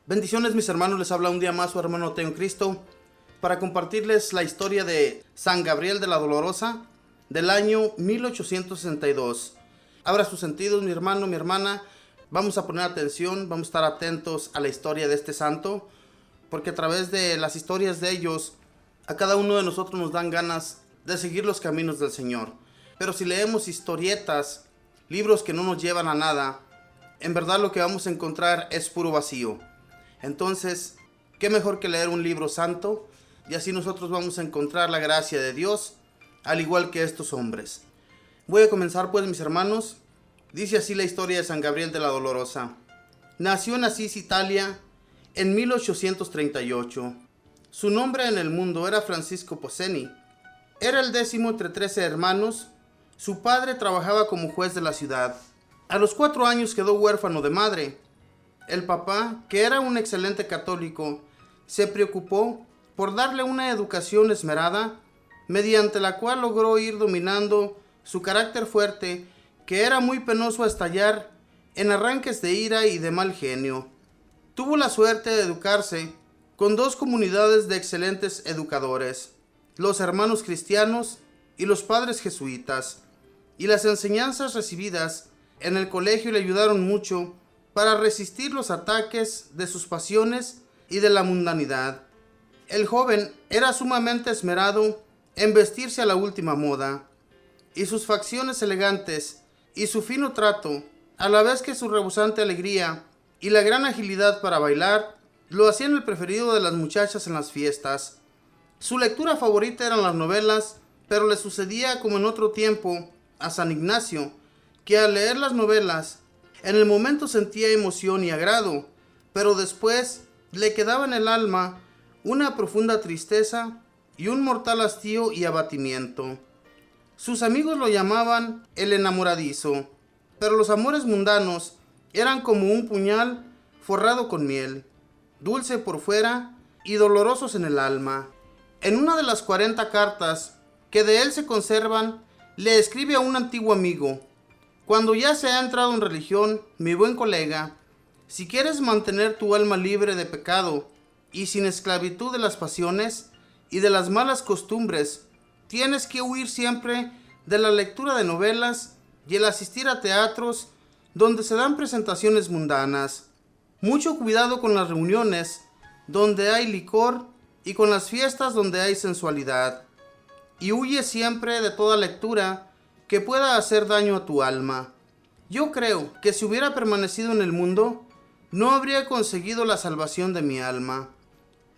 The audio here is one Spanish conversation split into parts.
Bendiciones mis hermanos, les habla un día más su hermano Teo en Cristo para compartirles la historia de San Gabriel de la Dolorosa del año 1862. Abra sus sentidos mi hermano, mi hermana, vamos a poner atención, vamos a estar atentos a la historia de este santo, porque a través de las historias de ellos, a cada uno de nosotros nos dan ganas de seguir los caminos del Señor. Pero si leemos historietas, libros que no nos llevan a nada, en verdad lo que vamos a encontrar es puro vacío. Entonces, ¿qué mejor que leer un libro santo? Y así nosotros vamos a encontrar la gracia de Dios, al igual que estos hombres. Voy a comenzar pues, mis hermanos. Dice así la historia de San Gabriel de la Dolorosa. Nació en Asís, Italia, en 1838. Su nombre en el mundo era Francisco Pozzeni. Era el 10º entre 13 hermanos. Su padre trabajaba como juez de la ciudad. A los 4 años quedó huérfano de madre. El papá, que era un excelente católico, se preocupó por darle una educación esmerada, mediante la cual logró ir dominando su carácter fuerte, que era muy penoso a estallar en arranques de ira y de mal genio. Tuvo la suerte de educarse con 2 comunidades de excelentes educadores, los hermanos cristianos y los padres jesuitas, y las enseñanzas recibidas en el colegio le ayudaron mucho para resistir los ataques de sus pasiones y de la mundanidad. El joven era sumamente esmerado en vestirse a la última moda, y sus facciones elegantes y su fino trato, a la vez que su rebosante alegría y la gran agilidad para bailar, lo hacían el preferido de las muchachas en las fiestas. Su lectura favorita eran las novelas, pero le sucedía como en otro tiempo a San Ignacio, que al leer las novelas, en el momento sentía emoción y agrado, pero después le quedaba en el alma una profunda tristeza y un mortal hastío y abatimiento. Sus amigos lo llamaban el enamoradizo, pero los amores mundanos eran como un puñal forrado con miel, dulce por fuera y dolorosos en el alma. En una de las 40 cartas que de él se conservan, le escribe a un antiguo amigo: cuando ya se ha entrado en religión, mi buen colega, si quieres mantener tu alma libre de pecado y sin esclavitud de las pasiones y de las malas costumbres, tienes que huir siempre de la lectura de novelas y el asistir a teatros donde se dan presentaciones mundanas. Mucho cuidado con las reuniones donde hay licor y con las fiestas donde hay sensualidad. Y huye siempre de toda lectura que pueda hacer daño a tu alma. Yo creo que si hubiera permanecido en el mundo, no habría conseguido la salvación de mi alma.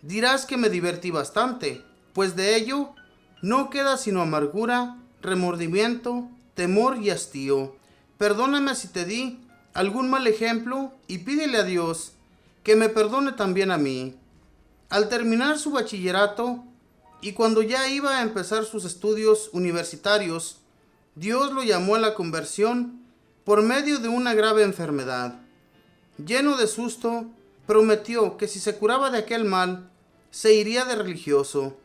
Dirás que me divertí bastante, pues de ello no queda sino amargura, remordimiento, temor y hastío. Perdóname si te di algún mal ejemplo y pídele a Dios que me perdone también a mí. Al terminar su bachillerato y cuando ya iba a empezar sus estudios universitarios, Dios lo llamó a la conversión por medio de una grave enfermedad. Lleno de susto, prometió que si se curaba de aquel mal, se iría de religioso.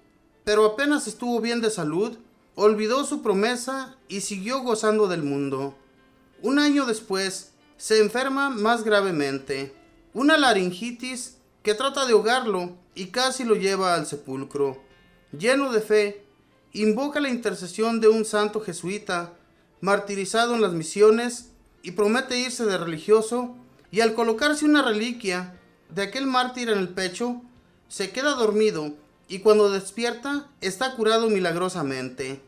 Pero apenas estuvo bien de salud, olvidó su promesa y siguió gozando del mundo. Un año después, se enferma más gravemente. Una laringitis que trata de ahogarlo y casi lo lleva al sepulcro. Lleno de fe, invoca la intercesión de un santo jesuita martirizado en las misiones y promete irse de religioso, y al colocarse una reliquia de aquel mártir en el pecho, se queda dormido y cuando despierta está curado milagrosamente.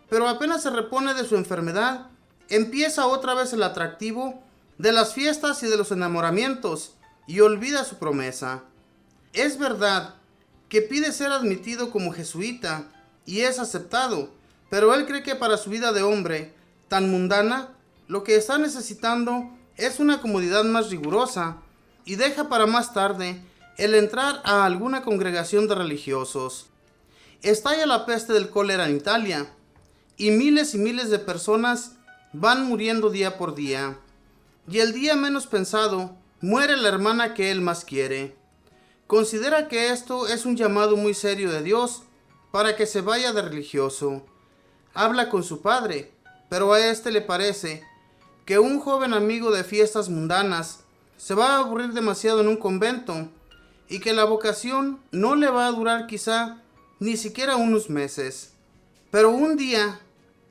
Pero apenas se repone de su enfermedad, empieza otra vez el atractivo de las fiestas y de los enamoramientos y olvida su promesa. Es verdad que pide ser admitido como jesuita y es aceptado, pero él cree que para su vida de hombre tan mundana, lo que está necesitando es una comodidad más rigurosa y deja para más tarde el entrar a alguna congregación de religiosos. Estalla la peste del cólera en Italia y miles de personas van muriendo día por día. Y el día menos pensado, muere la hermana que él más quiere. Considera que esto es un llamado muy serio de Dios para que se vaya de religioso. Habla con su padre, pero a este le parece que un joven amigo de fiestas mundanas se va a aburrir demasiado en un convento y que la vocación no le va a durar quizá ni siquiera unos meses. Pero un día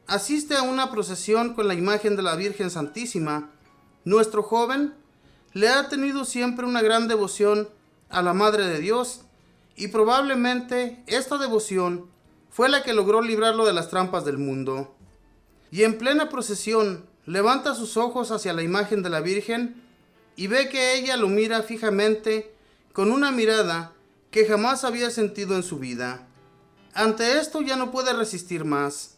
asiste a una procesión con la imagen de la Virgen Santísima. Nuestro joven le ha tenido siempre una gran devoción a la Madre de Dios y probablemente esta devoción fue la que logró librarlo de las trampas del mundo. Y en plena procesión levanta sus ojos hacia la imagen de la Virgen y ve que ella lo mira fijamente con una mirada que jamás había sentido en su vida. Ante esto ya no puede resistir más.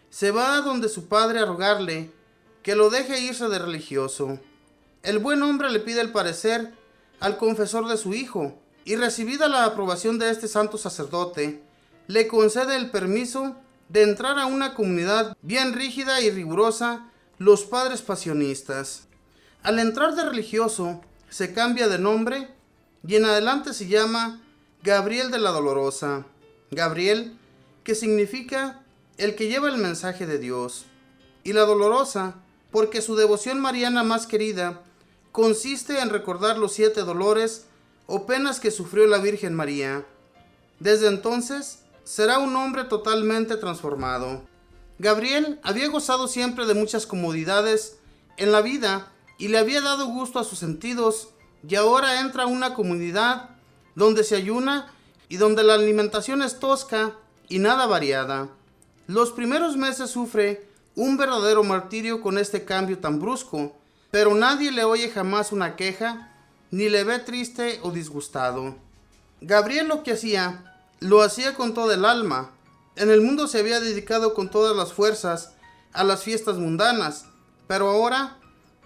Se va a donde su padre a rogarle que lo deje irse de religioso. El buen hombre le pide el parecer al confesor de su hijo y, recibida la aprobación de este santo sacerdote, le concede el permiso de entrar a una comunidad bien rígida y rigurosa, los padres pasionistas. Al entrar de religioso, se cambia de nombre y en adelante se llama Gabriel de la Dolorosa. Gabriel, que significa el que lleva el mensaje de Dios, y la Dolorosa, porque su devoción mariana más querida consiste en recordar los 7 dolores o penas que sufrió la Virgen María. Desde entonces será un hombre totalmente transformado. Gabriel había gozado siempre de muchas comodidades en la vida y le había dado gusto a sus sentidos, y ahora entra a una comunidad donde se ayuna y donde la alimentación es tosca y nada variada. Los primeros meses sufre un verdadero martirio con este cambio tan brusco, pero nadie le oye jamás una queja, ni le ve triste o disgustado. Gabriel lo que hacía, lo hacía con todo el alma. En el mundo se había dedicado con todas las fuerzas a las fiestas mundanas, pero ahora,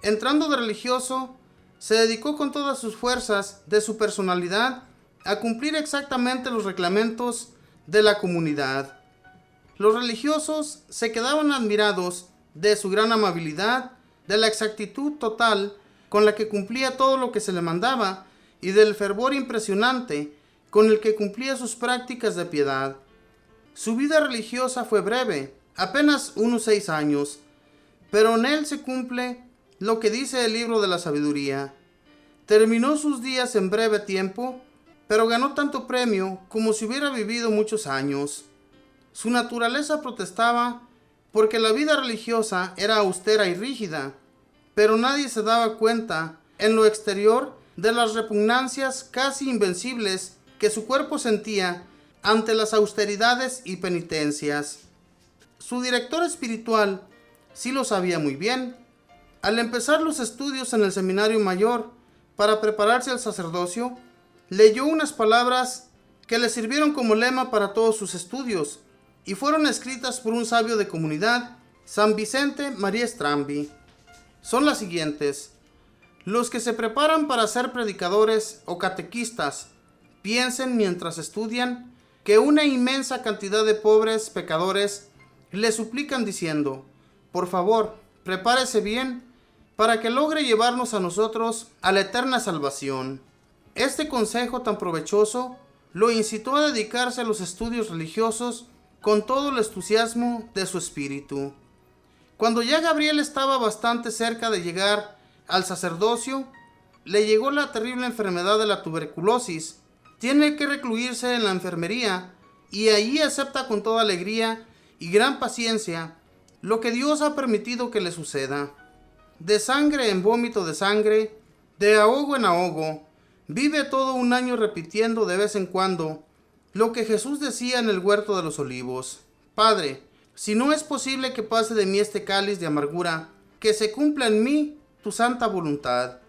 entrando de religioso, se dedicó con todas sus fuerzas de su personalidad a cumplir exactamente los reglamentos de la comunidad. Los religiosos se quedaban admirados de su gran amabilidad, de la exactitud total con la que cumplía todo lo que se le mandaba y del fervor impresionante con el que cumplía sus prácticas de piedad. Su vida religiosa fue breve, apenas unos 6 años, pero en él se cumple lo que dice el libro de la sabiduría. Terminó sus días en breve tiempo, pero ganó tanto premio como si hubiera vivido muchos años. Su naturaleza protestaba porque la vida religiosa era austera y rígida, pero nadie se daba cuenta en lo exterior de las repugnancias casi invencibles que su cuerpo sentía ante las austeridades y penitencias. Su director espiritual sí lo sabía muy bien. Al empezar los estudios en el seminario mayor para prepararse al sacerdocio, leyó unas palabras que le sirvieron como lema para todos sus estudios y fueron escritas por un sabio de comunidad, San Vicente María Strambi. Son las siguientes: los que se preparan para ser predicadores o catequistas piensen mientras estudian que una inmensa cantidad de pobres pecadores le suplican diciendo: por favor, prepárese bien para que logre llevarnos a nosotros a la eterna salvación. Este consejo tan provechoso lo incitó a dedicarse a los estudios religiosos con todo el entusiasmo de su espíritu. Cuando ya Gabriel estaba bastante cerca de llegar al sacerdocio, le llegó la terrible enfermedad de la tuberculosis. Tiene que recluirse en la enfermería y allí acepta con toda alegría y gran paciencia lo que Dios ha permitido que le suceda. De sangre en vómito de sangre, de ahogo en ahogo, vive todo un año repitiendo de vez en cuando lo que Jesús decía en el huerto de los olivos: Padre, si no es posible que pase de mí este cáliz de amargura, que se cumpla en mí tu santa voluntad.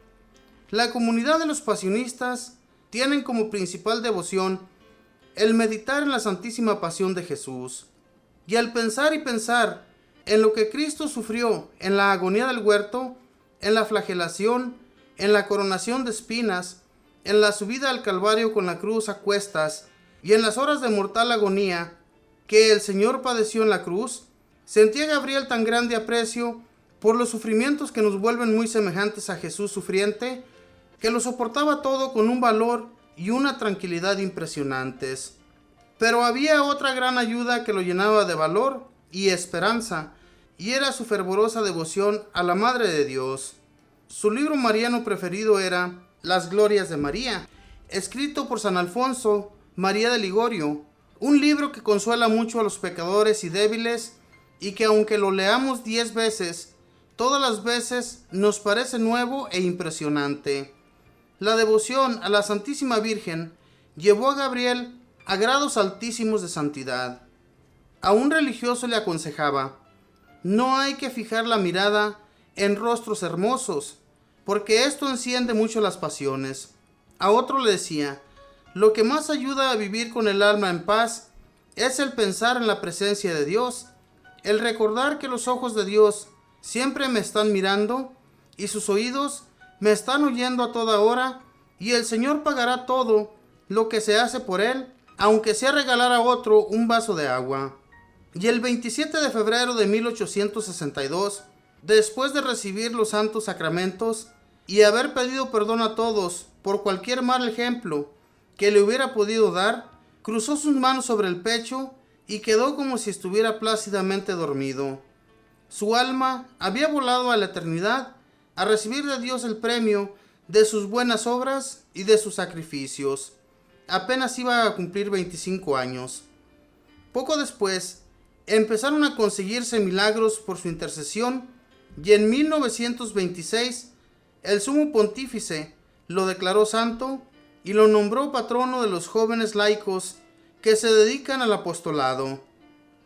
La comunidad de los pasionistas tienen como principal devoción el meditar en la santísima pasión de Jesús, y al pensar y pensar en lo que Cristo sufrió en la agonía del huerto, en la flagelación, en la coronación de espinas, en la subida al Calvario con la cruz a cuestas y en las horas de mortal agonía que el Señor padeció en la cruz, sentía Gabriel tan grande aprecio por los sufrimientos que nos vuelven muy semejantes a Jesús sufriente, que lo soportaba todo con un valor y una tranquilidad impresionantes. Pero había otra gran ayuda que lo llenaba de valor y esperanza, y era su fervorosa devoción a la Madre de Dios. Su libro mariano preferido era Las Glorias de María, escrito por San Alfonso María de Ligorio, un libro que consuela mucho a los pecadores y débiles y que aunque lo leamos 10 veces, todas las veces nos parece nuevo e impresionante. La devoción a la Santísima Virgen llevó a Gabriel a grados altísimos de santidad. A un religioso le aconsejaba: no hay que fijar la mirada en rostros hermosos, porque esto enciende mucho las pasiones. A otro le decía: lo que más ayuda a vivir con el alma en paz es el pensar en la presencia de Dios, el recordar que los ojos de Dios siempre me están mirando y sus oídos me están oyendo a toda hora, y el Señor pagará todo lo que se hace por él, aunque sea regalar a otro un vaso de agua. Y el 27 de febrero de 1862, después de recibir los santos sacramentos y haber pedido perdón a todos por cualquier mal ejemplo que le hubiera podido dar, cruzó sus manos sobre el pecho y quedó como si estuviera plácidamente dormido. Su alma había volado a la eternidad a recibir de Dios el premio de sus buenas obras y de sus sacrificios. Apenas iba a cumplir 25 años. Poco después, empezaron a conseguirse milagros por su intercesión, y en 1926 el sumo pontífice lo declaró santo y lo nombró patrono de los jóvenes laicos que se dedican al apostolado.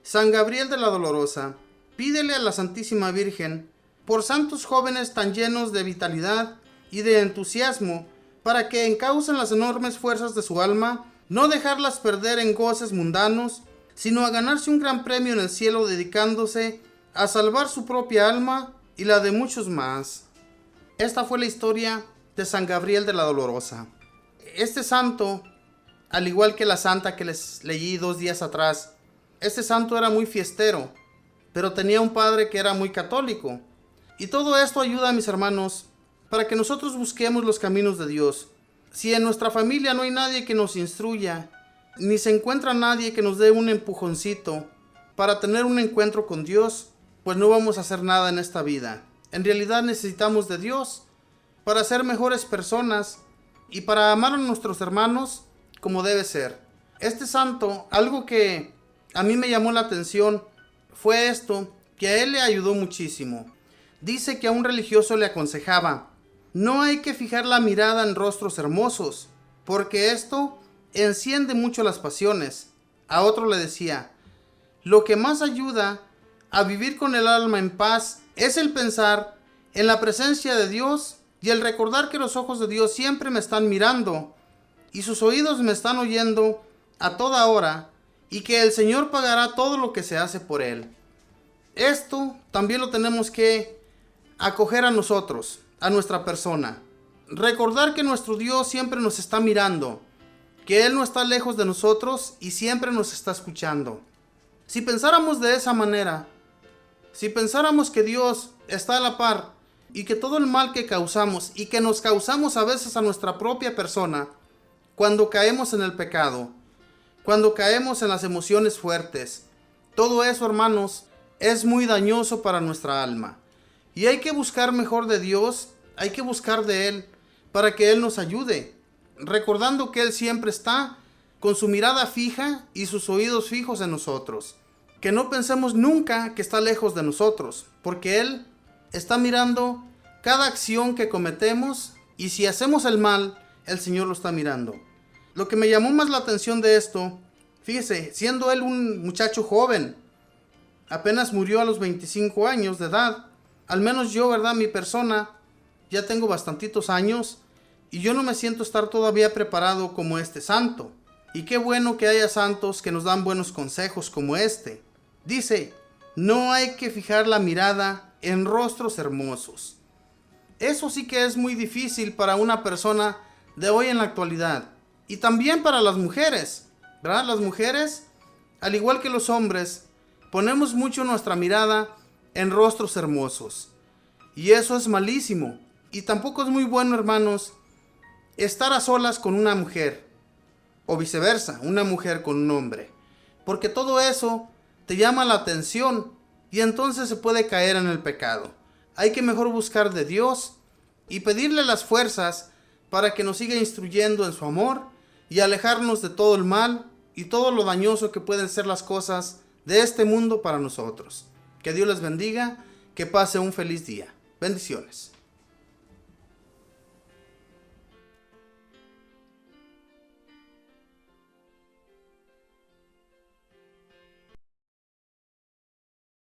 San Gabriel de la Dolorosa, pídele a la Santísima Virgen por santos jóvenes tan llenos de vitalidad y de entusiasmo, para que encaucen las enormes fuerzas de su alma, no dejarlas perder en goces mundanos, sino a ganarse un gran premio en el cielo, dedicándose a salvar su propia alma y la de muchos más. Esta fue la historia de San Gabriel de la Dolorosa. Este santo, al igual que la santa que les leí 2 días atrás, este santo era muy fiestero, pero tenía un padre que era muy católico. Y todo esto ayuda, mis hermanos, para que nosotros busquemos los caminos de Dios. Si en nuestra familia no hay nadie que nos instruya, ni se encuentra nadie que nos dé un empujoncito para tener un encuentro con Dios, pues no vamos a hacer nada en esta vida. En realidad necesitamos de Dios para ser mejores personas y para amar a nuestros hermanos como debe ser. Este santo, algo que a mí me llamó la atención fue esto, que a él le ayudó muchísimo. Dice que a un religioso le aconsejaba: no hay que fijar la mirada en rostros hermosos, porque esto enciende mucho las pasiones. A otro le decía: lo que más ayuda a vivir con el alma en paz es el pensar en la presencia de Dios y el recordar que los ojos de Dios siempre me están mirando y sus oídos me están oyendo a toda hora, y que el Señor pagará todo lo que se hace por él. Esto también lo tenemos que acoger a nosotros, a nuestra persona. Recordar que nuestro Dios siempre nos está mirando, que Él no está lejos de nosotros y siempre nos está escuchando. Si pensáramos de esa manera, si pensáramos que Dios está a la par y que todo el mal que causamos y que nos causamos a veces a nuestra propia persona, cuando caemos en el pecado, cuando caemos en las emociones fuertes, todo eso, hermanos, es muy dañoso para nuestra alma. Y hay que buscar mejor de Dios, hay que buscar de Él para que Él nos ayude, recordando que Él siempre está con su mirada fija y sus oídos fijos en nosotros. Que no pensemos nunca que está lejos de nosotros, porque Él está mirando cada acción que cometemos, y si hacemos el mal, el Señor lo está mirando. Lo que me llamó más la atención de esto, fíjese, siendo él un muchacho joven, apenas murió a los 25 años de edad. Al menos yo, ¿verdad? Mi persona, ya tengo bastantitos años y yo no me siento estar todavía preparado como este santo. Y qué bueno que haya santos que nos dan buenos consejos como este. Dice: no hay que fijar la mirada en rostros hermosos. Eso sí que es muy difícil para una persona de hoy en la actualidad. Y también para las mujeres, ¿verdad? Las mujeres, al igual que los hombres, ponemos mucho nuestra mirada en rostros hermosos. Y eso es malísimo. Y tampoco es muy bueno, hermanos, estar a solas con una mujer. O viceversa, una mujer con un hombre. Porque todo eso te llama la atención y entonces se puede caer en el pecado. Hay que mejor buscar de Dios y pedirle las fuerzas para que nos siga instruyendo en su amor y alejarnos de todo el mal y todo lo dañoso que pueden ser las cosas de este mundo para nosotros. Que Dios les bendiga, que pase un feliz día. Bendiciones.